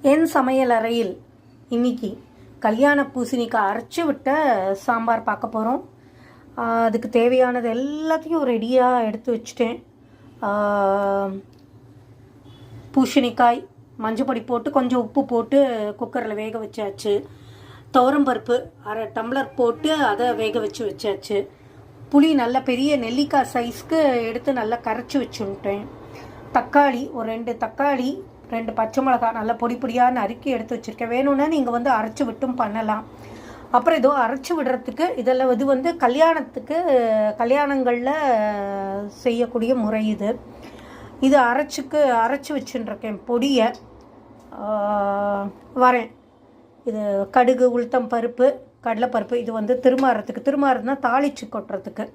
என் சமையல் அறையில் இன்னைக்கு கல்யாண பூசணிக்காய் அரைச்சி விட்ட சாம்பார் பார்க்க போகிறோம். அதுக்கு தேவையானது எல்லாத்தையும் ரெடியாக எடுத்து வச்சுட்டேன். பூசணிக்காய் மஞ்சப்பொடி போட்டு கொஞ்சம் உப்பு போட்டு குக்கரில் வேக வச்சாச்சு. துவரம்பருப்பு 1/2 டம்ளர் போட்டு அதை வேக வச்சாச்சு. புளி நல்ல பெரிய நெல்லிக்காய் சைஸ்க்கு எடுத்து நல்லா கரைச்சி வச்சுட்டேன். தக்காளி ஒரு 2 தக்காளி, 2 பச்சை மிளகாய் நல்லா பொடி பொடியாக நறுக்கி எடுத்து வச்சுருக்கேன். வேணும்னா நீங்கள் அரைச்சி விட்டும் பண்ணலாம். அப்புறம் ஏதோ அரைச்சி விடுறதுக்கு இதெல்லாம் இது கல்யாணங்களில் செய்யக்கூடிய முறை இது அரைச்சி வச்சுருக்கேன் பொடியை. வரேன். இது கடுகு, உளுத்தம் பருப்பு, கடலைப்பருப்பு. இது திருமாறதுன்னா தாளிச்சு கொட்டுறதுக்கு.